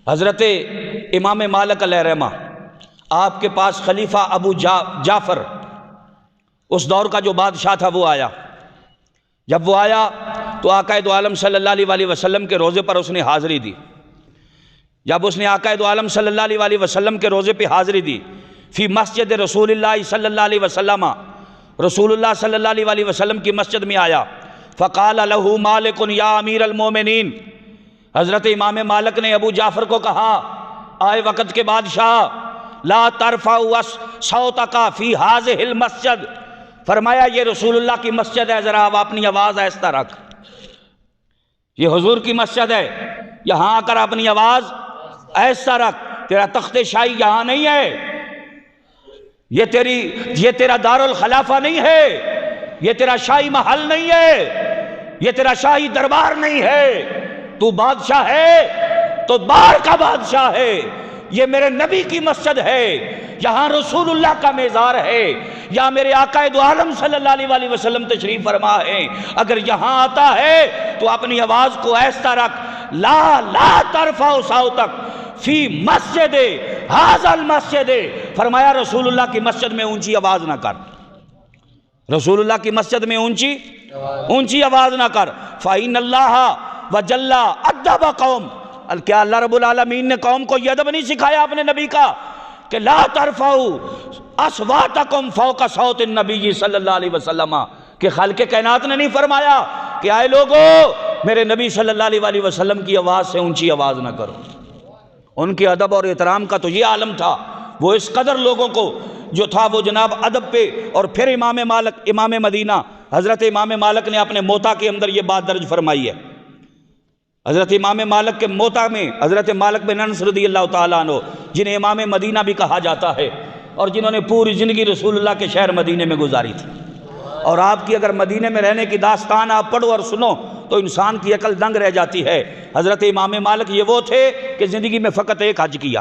حضرت امام مالک علیہ رحمہ آپ کے پاس خلیفہ ابو جعفر اس دور کا جو بادشاہ تھا وہ آیا. جب وہ آیا تو آقا دو عالم صلی اللہ علیہ وسلم کے روضے پر اس نے حاضری دی. جب اس نے آقا دو عالم صلی اللہ علیہ وسلم کے روضے پہ حاضری دی فی مسجد رسول اللہ صلی اللہ علیہ وسلم، رسول اللہ صلی اللہ علیہ وسلم کی مسجد میں آیا. فقال له مالک یا امیر المومنین، حضرت امام مالک نے ابو جعفر کو کہا آئے وقت کے بادشاہ، لا ترفعوا صوتک فی ہذہ المسجد، فرمایا یہ رسول اللہ کی مسجد ہے، ذرا آپ اپنی آواز آہستہ رکھ. یہ حضور کی مسجد ہے، یہاں آ کر اپنی آواز آہستہ رکھ. تیرا تخت شاہی یہاں نہیں ہے، یہ تیرا دار الخلافہ نہیں ہے، یہ تیرا شاہی محل نہیں ہے، یہ تیرا شاہی دربار نہیں ہے. تو بادشاہ ہے تو بار کا بادشاہ ہے. یہ میرے نبی کی مسجد ہے، یہاں رسول اللہ کا میزار ہے، یا میرے آقا دو عالم صلی اللہ علیہ وسلم تشریف فرما ہے. اگر یہاں آتا ہے تو اپنی آواز کو ایسا رکھ. لا ترفع صوتک فی مسجد ھذا المسجد، فرمایا رسول اللہ کی مسجد میں اونچی آواز نہ کر، رسول اللہ کی مسجد میں اونچی آواز نہ کر. فإن اللہ وجل ادب قوم، کیا اللہ رب العالمین نے قوم کو یہ ادب نہیں سکھایا اپنے نبی کا کہ لا ترفعوا اصواتکم فوق صوت النبی صلی اللہ علیہ وسلم، کہ خالق کائنات نے نہیں فرمایا کہ آئے لوگو میرے نبی صلی اللہ علیہ وسلم کی آواز سے اونچی آواز نہ کرو. ان کے ادب اور احترام کا تو یہ عالم تھا، وہ اس قدر لوگوں کو جو تھا وہ جناب ادب پہ. اور پھر امام مدینہ حضرت امام مالک نے اپنے موطا کے اندر یہ بات درج فرمائی ہے. حضرت امام مالک کے موطا میں حضرت مالک بن انس رضی اللہ تعالیٰ عنہ، جنہیں امام مدینہ بھی کہا جاتا ہے اور جنہوں نے پوری زندگی رسول اللہ کے شہر مدینے میں گزاری تھی. اور آپ کی اگر مدینے میں رہنے کی داستان آپ پڑھو اور سنو تو انسان کی عقل دنگ رہ جاتی ہے. حضرت امام مالک یہ وہ تھے کہ زندگی میں فقط ایک حج کیا،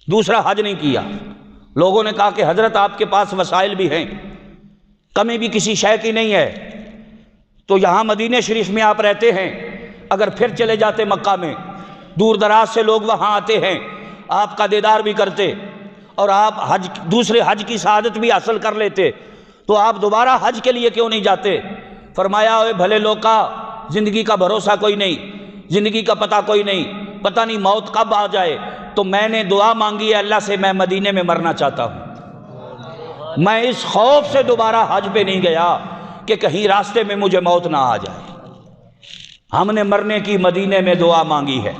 دوسرا حج نہیں کیا. لوگوں نے کہا کہ حضرت آپ کے پاس وسائل بھی ہیں، کمی بھی کسی شے کی نہیں ہے، تو یہاں مدینہ شریف میں آپ رہتے ہیں، اگر پھر چلے جاتے مکہ میں، دور دراز سے لوگ وہاں آتے ہیں، آپ کا دیدار بھی کرتے اور آپ دوسرے حج کی سعادت بھی حاصل کر لیتے، تو آپ دوبارہ حج کے لیے کیوں نہیں جاتے؟ فرمایا اے بھلے لوکا، زندگی کا بھروسہ کوئی نہیں، زندگی کا پتہ کوئی نہیں، پتہ نہیں موت کب آ جائے. تو میں نے دعا مانگی ہے اللہ سے، میں مدینے میں مرنا چاہتا ہوں. میں اس خوف سے دوبارہ حج پہ نہیں گیا کہ کہیں راستے میں مجھے موت نہ آ جائے. ہم نے مرنے کی مدینے میں دعا مانگی ہے،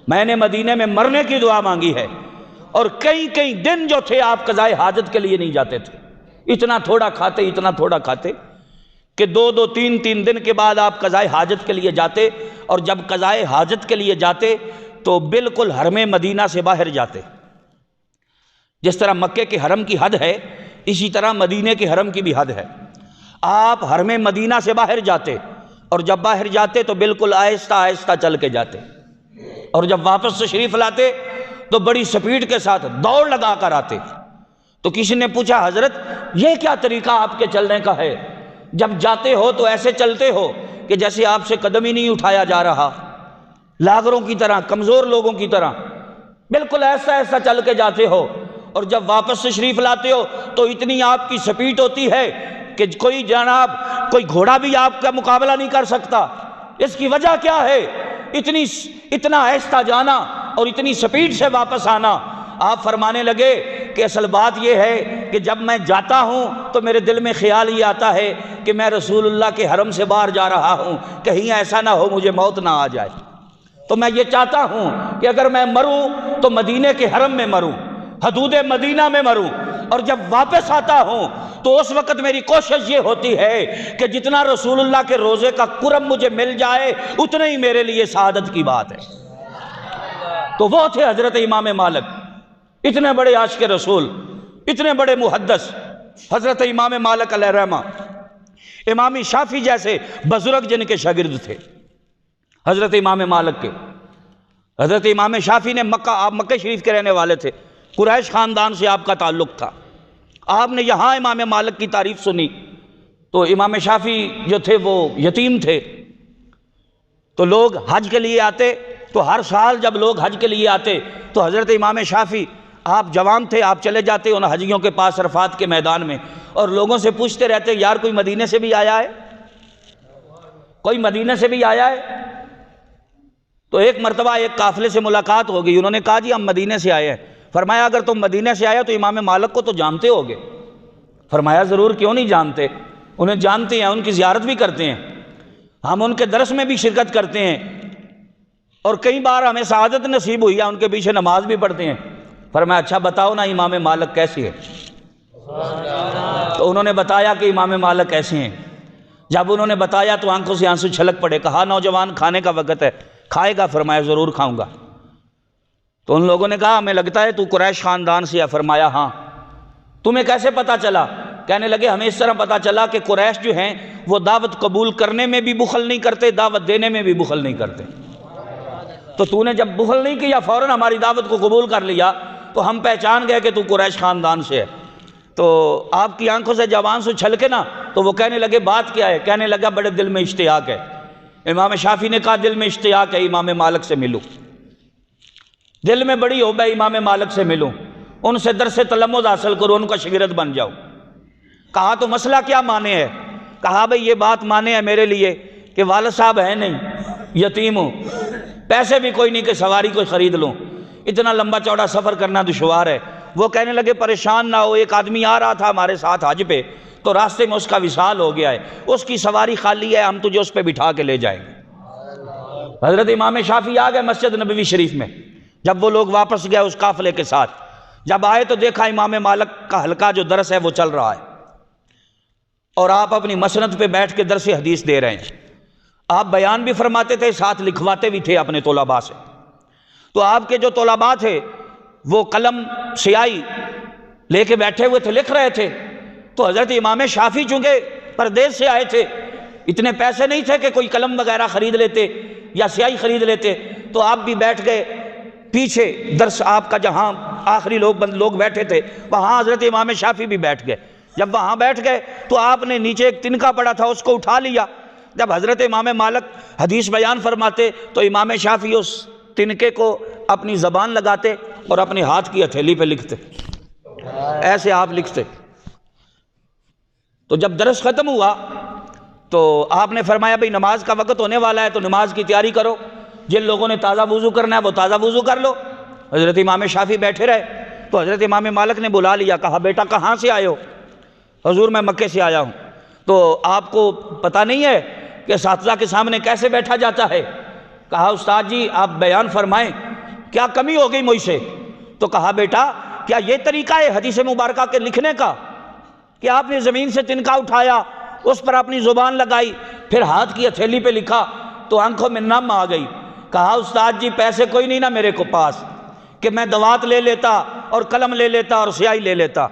میں نے مدینے میں مرنے کی دعا مانگی ہے. اور کئی دن جو تھے آپ قضائے حاجت کے لیے نہیں جاتے تھے، اتنا تھوڑا کھاتے کہ 2-3 دن کے بعد آپ قضائے حاجت کے لیے جاتے. اور جب قضائے حاجت کے لیے جاتے تو بالکل حرم مدینہ سے باہر جاتے. جس طرح مکے کے حرم کی حد ہے، اسی طرح مدینے کے حرم کی بھی حد ہے. آپ حرم مدینہ سے باہر جاتے اور جب باہر جاتے تو بالکل آہستہ چل کے جاتے، اور جب واپس تشریف لاتے تو بڑی سپیڈ کے ساتھ دوڑ لگا کر آتے. تو کسی نے پوچھا حضرت یہ کیا طریقہ آپ کے چلنے کا ہے؟ جب جاتے ہو تو ایسے چلتے ہو کہ جیسے آپ سے قدم ہی نہیں اٹھایا جا رہا، لاغروں کی طرح، کمزور لوگوں کی طرح بالکل ایسا چل کے جاتے ہو. اور جب واپس تشریف لاتے ہو تو اتنی آپ کی سپیڈ ہوتی ہے کہ کوئی گھوڑا بھی آپ کا مقابلہ نہیں کر سکتا. اس کی وجہ کیا ہے؟ اتنا آہستہ جانا اور اتنی سپیڈ سے واپس آنا. آپ فرمانے لگے کہ اصل بات یہ ہے کہ جب میں جاتا ہوں تو میرے دل میں خیال یہ آتا ہے کہ میں رسول اللہ کے حرم سے باہر جا رہا ہوں، کہیں ایسا نہ ہو مجھے موت نہ آ جائے. تو میں یہ چاہتا ہوں کہ اگر میں مروں تو مدینے کے حرم میں مروں، حدود مدینہ میں مروں. اور جب واپس آتا ہوں تو اس وقت میری کوشش یہ ہوتی ہے کہ جتنا رسول اللہ کے روزے کا قرب مجھے مل جائے اتنا ہی میرے لیے سعادت کی بات ہے. تو وہ تھے حضرت امام مالک، اتنے بڑے عاشق رسول، اتنے بڑے محدث حضرت امام مالک علیہ رحمہ. امام شافعی جیسے بزرگ جن کے شاگرد تھے حضرت امام مالک کے. حضرت امام شافعی نے آپ مکہ شریف کے رہنے والے تھے، قریش خاندان سے آپ کا تعلق تھا. آپ نے یہاں امام مالک کی تعریف سنی تو امام شافعی جو تھے وہ یتیم تھے، تو لوگ حج کے لیے آتے تو ہر سال جب لوگ حج کے لیے آتے تو حضرت امام شافعی، آپ جوان تھے، آپ چلے جاتے ان حجیوں کے پاس عرفات کے میدان میں، اور لوگوں سے پوچھتے رہتے یار کوئی مدینے سے بھی آیا ہے، کوئی مدینے سے بھی آیا ہے؟ تو ایک مرتبہ ایک قافلے سے ملاقات ہو گئی، انہوں نے کہا جی ہم مدینے سے آئے ہیں۔ فرمایا اگر تم مدینے سے آئے تو امام مالک کو تو جانتے ہوگے؟ فرمایا ضرور، کیوں نہیں جانتے، انہیں جانتے ہیں، ان کی زیارت بھی کرتے ہیں، ہم ان کے درس میں بھی شرکت کرتے ہیں، اور کئی بار ہمیں سعادت نصیب ہوئی ہے، ان کے پیچھے نماز بھی پڑھتے ہیں۔ فرمایا اچھا بتاؤ نا امام مالک کیسے ہے؟ تو انہوں نے بتایا کہ امام مالک کیسے ہیں۔ جب انہوں نے بتایا تو آنکھوں سے آنسو چھلک پڑے۔ کہا نوجوان کھانے کا وقت ہے، کھائے گا؟ فرمایا ضرور کھاؤں گا۔ تو ان لوگوں نے کہا ہمیں لگتا ہے تو قریش خاندان سے ہے۔ فرمایا ہاں۔ تمہیں کیسے پتا چلا؟ کہنے لگے ہمیں اس طرح پتا چلا کہ قریش جو ہیں وہ دعوت قبول کرنے میں بھی بخل نہیں کرتے، دعوت دینے میں بھی بخل نہیں کرتے۔ تو تو نے جب بخل نہیں کیا، فوراً ہماری دعوت کو قبول کر لیا، تو ہم پہچان گئے کہ تو قریش خاندان سے ہے۔ تو آپ کی آنکھوں سے جب آنسو چھلکے نا تو وہ کہنے لگے بات کیا ہے؟ کہنے لگا بڑے دل میں اشتیاق ہے۔ امام شافعی نے کہا دل میں اشتیاق ہے امام مالک سے ملوں، دل میں بڑی ہوب ہے امام مالک سے ملوں، ان سے درس تلمذ حاصل کروں، ان کا شاگرد بن جاؤں۔ کہا تو مسئلہ کیا مانے ہے؟ کہا بھئی یہ بات مانے ہے میرے لیے کہ والد صاحب ہے نہیں، یتیم ہوں، پیسے بھی کوئی نہیں کہ سواری کوئی خرید لوں، اتنا لمبا چوڑا سفر کرنا دشوار ہے۔ وہ کہنے لگے پریشان نہ ہو، ایک آدمی آ رہا تھا ہمارے ساتھ حج پہ، تو راستے میں اس کا وصال ہو گیا ہے، اس کی سواری خالی ہے، ہم تجھے اس پہ بٹھا کے لے جائیں گے۔ حضرت امام شافعی آ گئے مسجد نبوی شریف میں۔ جب وہ لوگ واپس گئے اس قافلے کے ساتھ، جب آئے تو دیکھا امام مالک کا حلقہ جو درس ہے وہ چل رہا ہے، اور آپ اپنی مسند پہ بیٹھ کے درس حدیث دے رہے ہیں۔ آپ بیان بھی فرماتے تھے، ساتھ لکھواتے بھی تھے اپنے طلباء سے۔ تو آپ کے جو طلباء تھے وہ قلم سیاہی لے کے بیٹھے ہوئے تھے، لکھ رہے تھے۔ تو حضرت امام شافعی چونکہ پردیس سے آئے تھے، اتنے پیسے نہیں تھے کہ کوئی قلم وغیرہ خرید لیتے یا سیاہی خرید لیتے، تو آپ بھی بیٹھ گئے پیچھے، درس آپ کا جہاں آخری لوگ بیٹھے تھے وہاں حضرت امام شافعی بھی بیٹھ گئے۔ جب وہاں بیٹھ گئے تو آپ نے نیچے ایک تنکا پڑا تھا اس کو اٹھا لیا۔ جب حضرت امام مالک حدیث بیان فرماتے تو امام شافعی اس تنکے کو اپنی زبان لگاتے اور اپنے ہاتھ کی ہتھیلی پہ لکھتے، ایسے آپ لکھتے۔ تو جب درس ختم ہوا تو آپ نے فرمایا بھئی نماز کا وقت ہونے والا ہے تو نماز کی تیاری کرو، جن لوگوں نے تازہ وضو کرنا ہے وہ تازہ وضو کر لو۔ حضرت امام شافعی بیٹھے رہے تو حضرت امام مالک نے بلا لیا، کہا بیٹا کہاں سے آئے ہو؟ حضور میں مکے سے آیا ہوں۔ تو آپ کو پتہ نہیں ہے کہ اساتذہ کے سامنے کیسے بیٹھا جاتا ہے؟ کہا استاد جی آپ بیان فرمائیں، کیا کمی ہو گئی مجھ سے؟ تو کہا بیٹا کیا یہ طریقہ ہے حدیث مبارکہ کے لکھنے کا کہ آپ نے زمین سے تنکا اٹھایا، اس پر اپنی زبان لگائی، پھر ہاتھ کی ہتھیلی پہ لکھا؟ تو آنکھوں میں نم آ گئی۔ کہا استاد جی پیسے کوئی نہیں نا میرے کو پاس کہ میں دوات لے لیتا اور قلم لے لیتا اور سیاہی لے لیتا،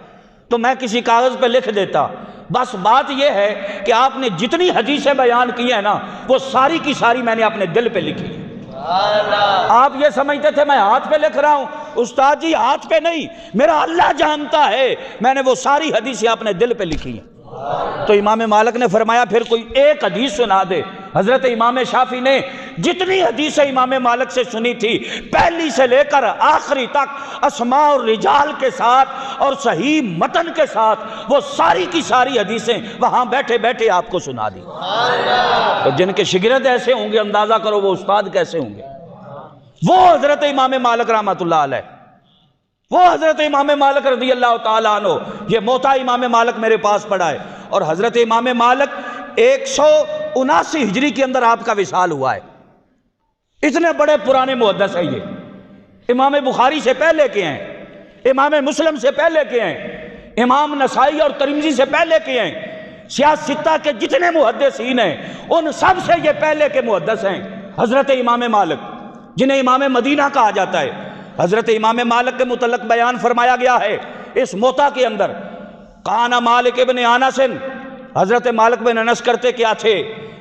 تو میں کسی کاغذ پہ لکھ دیتا۔ بس بات یہ ہے کہ آپ نے جتنی حدیثیں بیان کی ہیں نا وہ ساری کی ساری میں نے اپنے دل پہ لکھی۔ آپ یہ سمجھتے تھے میں ہاتھ پہ لکھ رہا ہوں، استاد جی ہاتھ پہ نہیں، میرا اللہ جانتا ہے میں نے وہ ساری حدیثیں اپنے دل پہ لکھی ہیں۔ تو امام مالک نے فرمایا پھر کوئی ایک حدیث سنا دے۔ حضرت امام شافعی نے جتنی حدیثیں امام مالک سے سنی تھی پہلی سے لے کر آخری تک اسماء اور رجال کے ساتھ اور صحیح متن کے ساتھ وہ ساری کی ساری حدیثیں وہاں بیٹھے بیٹھے آپ کو سنا دی۔ تو جن کے شاگرد ایسے ہوں گے اندازہ کرو وہ استاد کیسے ہوں گے۔ وہ حضرت امام مالک رحمۃ اللہ علیہ، وہ حضرت امام مالک رضی اللہ تعالیٰ عنہ، یہ موطا امام مالک میرے پاس پڑا ہے، اور حضرت امام مالک 179 ہجری کے اندر آپ کا وصال ہوا ہے۔ اتنے بڑے پرانے محدث ہیں یہ، امام بخاری سے پہلے کے ہیں، امام مسلم سے پہلے کے ہیں، امام نسائی اور ترمذی سے پہلے کے ہیں، سیاستہ کے جتنے محدثین ہیں ان سب سے یہ پہلے کے محدث ہیں حضرت امام مالک، جنہیں امام مدینہ کہا جاتا ہے۔ حضرت امام مالک کے متعلق بیان فرمایا گیا ہے اس موطا کے اندر، کان مالک ابن انس، حضرت مالک بن انس کرتے کیا تھے؟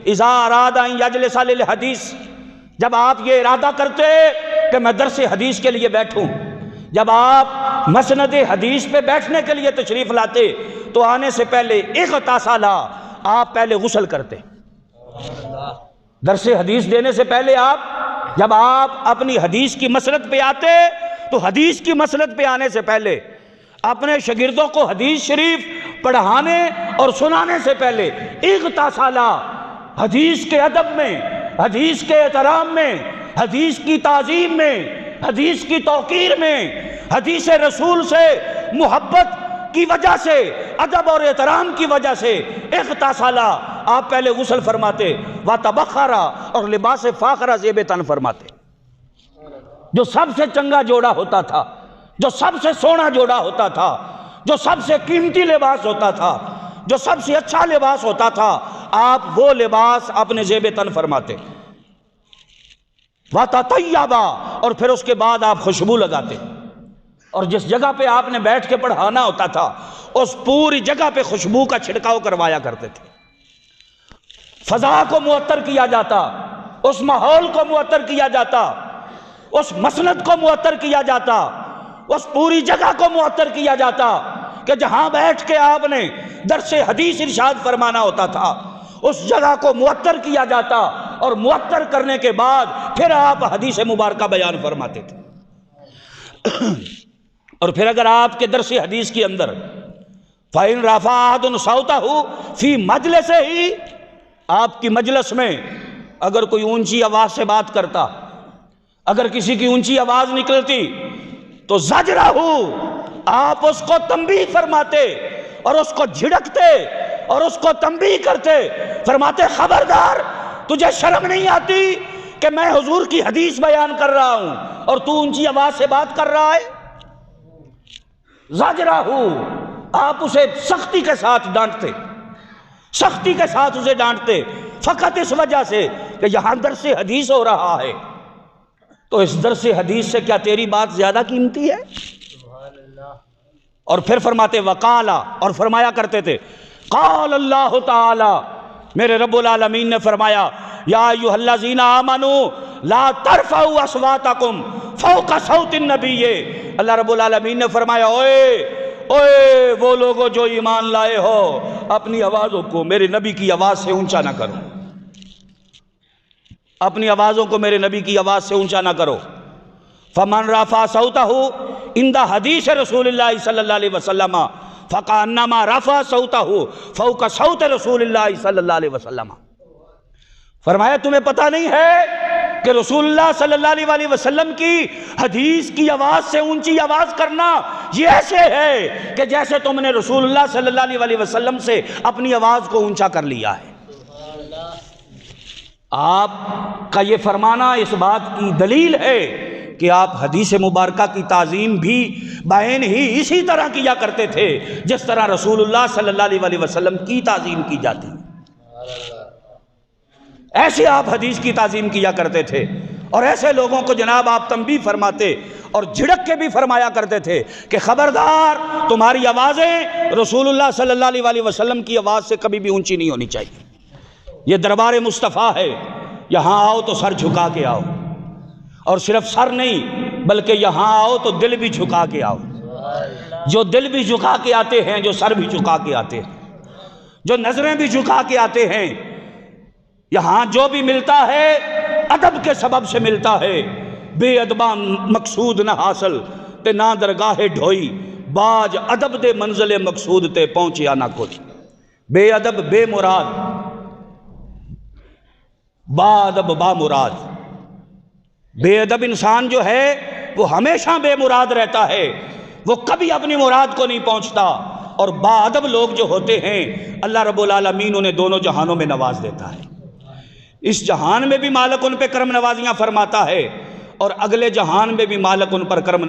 اذا اراد ان یجلس للحدیث، جب آپ یہ ارادہ کرتے کہ میں درس حدیث کے لیے بیٹھوں، جب آپ مسند حدیث پہ بیٹھنے کے لیے تشریف لاتے تو آنے سے پہلے اغتسلا، آپ پہلے غسل کرتے، درس حدیث دینے سے پہلے آپ جب آپ اپنی حدیث کی مسند پہ آتے تو حدیث کی مسند پہ آنے سے پہلے اپنے شاگردوں کو حدیث شریف پڑھانے اور سنانے سے پہلے اغتسالہ حدیث کے ادب میں، حدیث کے احترام میں، حدیث کی تعظیم میں، حدیث کی توقیر میں، حدیث رسول سے محبت کی وجہ سے، ادب اور احترام کی وجہ سے اغتسالہ آپ پہلے غسل فرماتے، وتبخرا اور لباس فاخرہ زیب تن فرماتے، جو سب سے چنگا جوڑا ہوتا تھا، جو سب سے سونا جوڑا ہوتا تھا، جو سب سے قیمتی لباس ہوتا تھا، جو سب سے اچھا لباس ہوتا تھا، آپ وہ لباس اپنے زیب تن فرماتے، وتطیبا اور پھر اس کے بعد آپ خوشبو لگاتے، اور جس جگہ پہ آپ نے بیٹھ کے پڑھانا ہوتا تھا اس پوری جگہ پہ خوشبو کا چھڑکاؤ کروایا کرتے تھے، فضا کو معطر کیا جاتا، اس ماحول کو معطر کیا جاتا، اس مسند کو معطر کیا جاتا، اس پوری جگہ کو معطر کیا جاتا کہ جہاں بیٹھ کے آپ نے درس حدیث ارشاد فرمانا ہوتا تھا اس جگہ کو معطر کیا جاتا، اور معطر کرنے کے بعد پھر آپ حدیث مبارکہ بیان فرماتے تھے۔ اور پھر اگر آپ کے درس حدیث کے اندر فَإِن رَفَعَ أَحَدٌ صَوْتَهُ فِي مَجْلِسِهِ، آپ کی مجلس میں اگر کوئی اونچی آواز سے بات کرتا، اگر کسی کی اونچی آواز نکلتی تو زجرہ، آپ اس کو تنبیہ فرماتے اور اس کو جھڑکتے اور اس کو تنبیہ کرتے، فرماتے خبردار تجھے شرم نہیں آتی کہ میں حضور کی حدیث بیان کر رہا ہوں اور تو اونچی آواز سے بات کر رہا ہے؟ زجرہ، آپ اسے سختی کے ساتھ ڈانٹتے، سختی کے ساتھ اسے ڈانٹتے، فقط اس وجہ سے کہ یہاں درس حدیث ہو رہا ہے، تو اس درس حدیث سے کیا تیری بات زیادہ قیمتی ہے؟ اور پھر فرماتے وقالا، اور فرمایا کرتے تھے قال اللہ تعالی، میرے رب العالمین نے فرمایا یا ایھا الذین آمنوا لا ترفعوا اصواتکم فوق صوت النبی، اللہ رب العالمین نے فرمایا اوے وہ لوگوں جو ایمان لائے ہو، اپنی آوازوں کو میرے نبی کی آواز سے اونچا نہ کرو، اپنی آوازوں کو میرے نبی کی آواز سے اونچا نہ کرو۔ فمن رفع صوتہ عند حدیث رسول اللہ صلی اللہ علیہ وسلم فکأنما رفع صوتہ فوق صوت رسول اللہ صلی اللہ علیہ وسلم، فرمایا تمہیں پتہ نہیں ہے کہ رسول اللہ صلی اللہ علیہ وسلم کی حدیث کی آواز سے اونچی آواز کرنا یہ ایسے ہے کہ جیسے تم نے رسول اللہ صلی اللہ علیہ وسلم سے اپنی آواز کو اونچا کر لیا ہے۔ آپ کا یہ فرمانا اس بات کی دلیل ہے کہ آپ حدیث مبارکہ کی تعظیم بھی بعین ہی اسی طرح کیا کرتے تھے جس طرح رسول اللہ صلی اللہ علیہ وسلم کی تعظیم کی جاتی، ایسے آپ حدیث کی تعظیم کیا کرتے تھے، اور ایسے لوگوں کو جناب آپ تنبیہ فرماتے اور جھڑک کے بھی فرمایا کرتے تھے کہ خبردار تمہاری آوازیں رسول اللہ صلی اللہ علیہ وسلم کی آواز سے کبھی بھی اونچی نہیں ہونی چاہیے، یہ دربار مصطفیٰ ہے، یہاں آؤ تو سر جھکا کے آؤ، اور صرف سر نہیں بلکہ یہاں آؤ تو دل بھی جھکا کے آؤ، جو دل بھی جھکا کے آتے ہیں، جو سر بھی جھکا کے آتے ہیں، جو نظریں بھی جھکا کے آتے ہیں، یہاں جو بھی ملتا ہے ادب کے سبب سے ملتا ہے، بے ادباں مقصود نہ حاصل تے نہ درگاہ ڈھوئی، باج ادب دے منزل مقصود تے پہنچیا نہ کوئی، بے ادب بے مراد، با ادب با مراد، بے ادب انسان جو ہے وہ ہمیشہ بے مراد رہتا ہے، وہ کبھی اپنی مراد کو نہیں پہنچتا، اور با ادب لوگ جو ہوتے ہیں اللہ رب العالمین انہیں دونوں جہانوں میں نواز دیتا ہے، اس جہان میں بھی مالک ان پہ کرم نوازیاں فرماتا ہے اور اگلے جہان میں بھی مالک ان پر کرم